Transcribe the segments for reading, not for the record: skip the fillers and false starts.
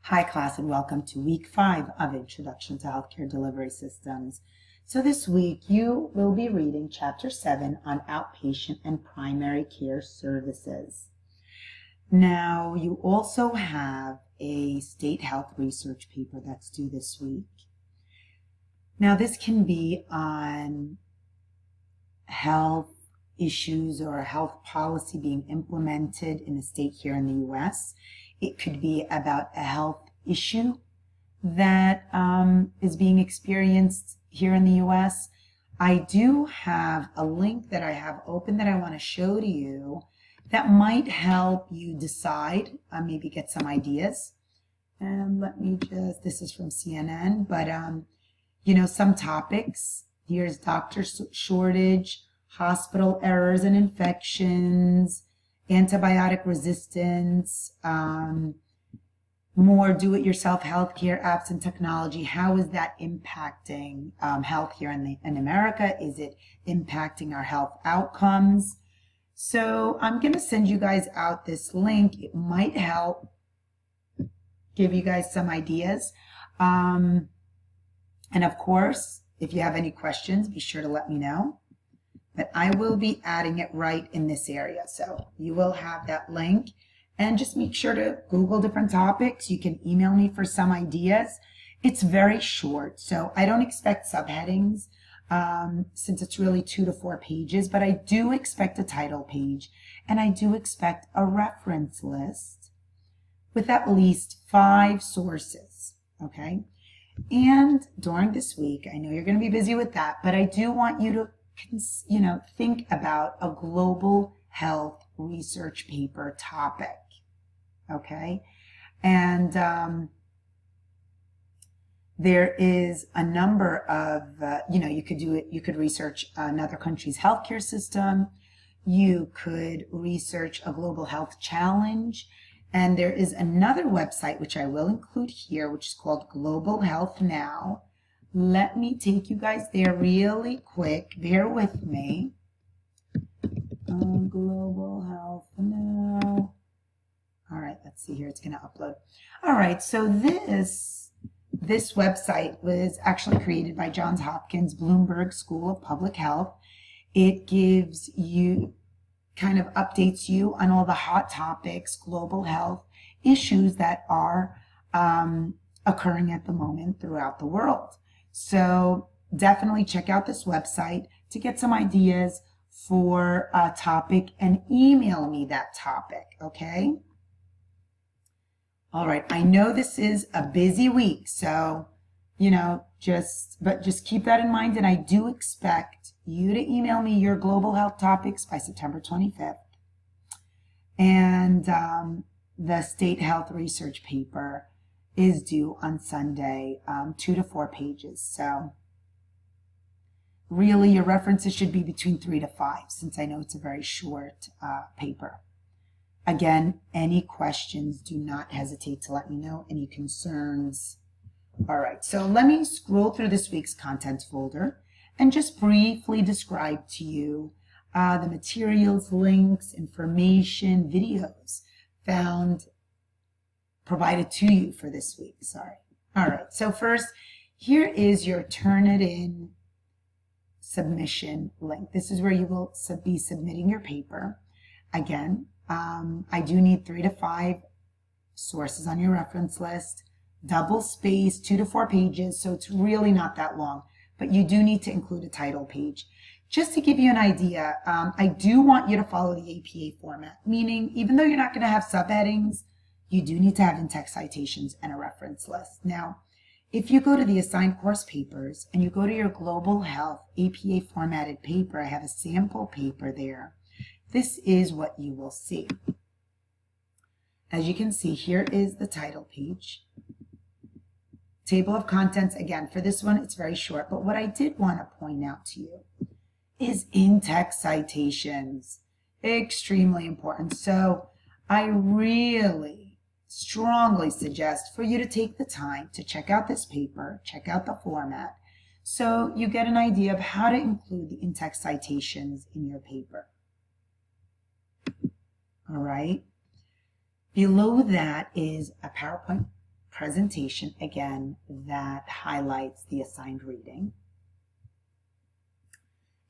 Hi class and welcome to week 5 of Introduction to Healthcare Delivery Systems. So this week you will be reading chapter 7 on outpatient and primary care services. Now you also have a state health research paper that's due this week. Now this can be on health issues or a health policy being implemented in a state here in the US. It could be about a health issue that is being experienced here in the US. I do have a link that I have open that I want to show to you that might help you decide, maybe get some ideas. And let me just, this is from CNN, but some topics. Here's doctor shortage, hospital errors and infections, antibiotic resistance, more do-it-yourself healthcare apps and technology. How is that impacting health here in America? Is it impacting our health outcomes? So I'm going to send you guys out this link. It might help give you guys some ideas. And of course, if you have any questions, be sure to let me know. But I will be adding it right in this area. So you will have that link. And just make sure to Google different topics. You can email me for some ideas. It's very short, so I don't expect subheadings since it's really 2 to 4 pages, but I do expect a title page, and I do expect a reference list with at least 5 sources, okay? And during this week, I know you're going to be busy with that, but I do want you to think about a global health research paper topic, okay? And there is a number of, you could research another country's healthcare system, you could research a global health challenge, and there is another website which I will include here, which is called Global Health Now. Let me take you guys there really quick. Bear with me. Global Health Now. All right, let's see here. It's going to upload. All right, so this website was actually created by Johns Hopkins Bloomberg School of Public Health. It gives you, kind of updates you on all the hot topics, global health issues that are occurring at the moment throughout the world. So definitely check out this website to get some ideas for a topic and email me that topic, okay? All right, I know this is a busy week, so, just keep that in mind, and I do expect you to email me your global health topics by September 25th. And the state health research paper is due on Sunday, 2 to 4 pages. So really your references should be between 3 to 5, since I know it's a very short paper. Again, any questions, do not hesitate to let me know. Any concerns? All right, so let me scroll through this week's contents folder and just briefly describe to you the materials, links, information, videos provided to you for this week. Sorry. All right, so first, here is your Turnitin submission link. This is where you will be submitting your paper. Again, I do need 3 to 5 sources on your reference list, double space, 2 to 4 pages, so it's really not that long, but you do need to include a title page. Just to give you an idea, I do want you to follow the APA format, meaning even though you're not going to have subheadings, you do need to have in-text citations and a reference list. Now, if you go to the assigned course papers and you go to your Global Health APA formatted paper, I have a sample paper there. This is what you will see. As you can see, here is the title page. Table of contents, again, for this one, it's very short, but what I did want to point out to you is in-text citations. Extremely important. So I really strongly suggest for you to take the time to check out this paper, check out the format, so you get an idea of how to include the in-text citations in your paper. All right. Below that is a PowerPoint presentation again that highlights the assigned reading.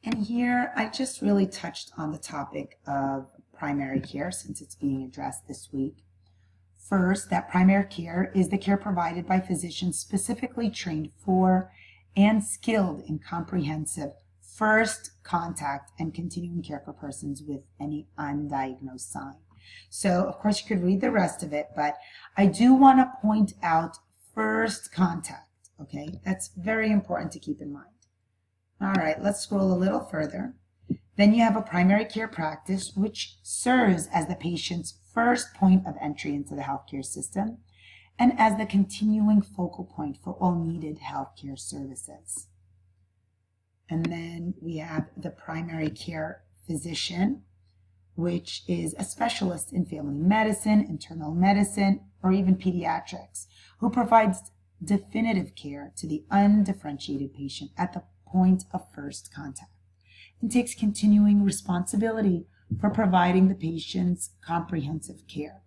And here I just really touched on the topic of primary care since it's being addressed this week. First, that primary care is the care provided by physicians specifically trained for and skilled in comprehensive first contact and continuing care for persons with any undiagnosed sign. So, of course, you could read the rest of it, but I do want to point out first contact, okay? That's very important to keep in mind. All right, let's scroll a little further. Then you have a primary care practice, which serves as the patient's first point of entry into the healthcare system and as the continuing focal point for all needed healthcare services. And then we have the primary care physician, which is a specialist in family medicine, internal medicine, or even pediatrics, who provides definitive care to the undifferentiated patient at the point of first contact and takes continuing responsibility for providing the patient's comprehensive care.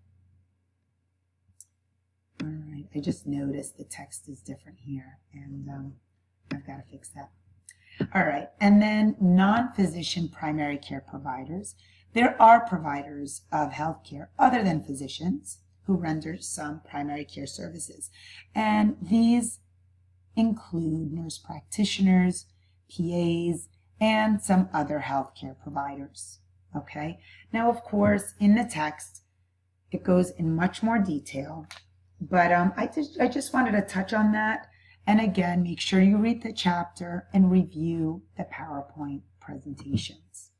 All right, I just noticed the text is different here, and I've got to fix that. All right, and then non-physician primary care providers. There are providers of healthcare other than physicians who render some primary care services, and these include nurse practitioners, PAs, and some other healthcare providers. Okay, now of course in the text it goes in much more detail, but I just wanted to touch on that, and again make sure you read the chapter and review the PowerPoint presentations.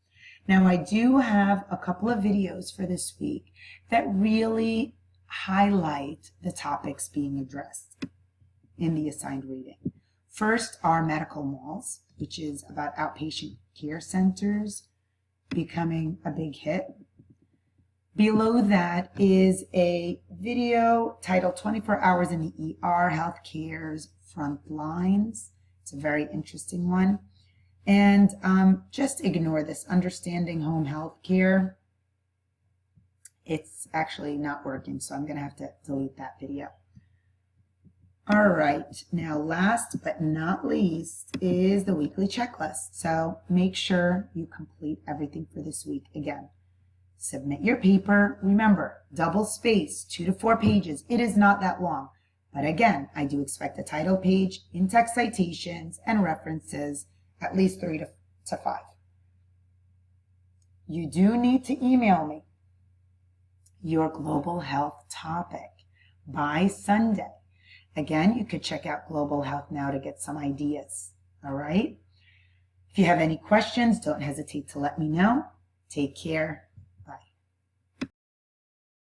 Now I do have a couple of videos for this week that really highlight the topics being addressed in the assigned reading. First are medical malls, which is about outpatient care centers becoming a big hit. Below that is a video titled 24 Hours in the ER, Healthcare's Front Lines. It's a very interesting one. And just ignore this, Understanding Home Health Care. It's actually not working, so I'm going to have to delete that video. All right, now last but not least is the weekly checklist. So make sure you complete everything for this week. Again, submit your paper. Remember, double space, 2 to 4 pages. It is not that long. But again, I do expect a title page, in-text citations, and references, at least 3 to 5. You do need to email me your global health topic by Sunday. Again, you could check out Global Health Now to get some ideas. All right? If you have any questions, don't hesitate to let me know. Take care.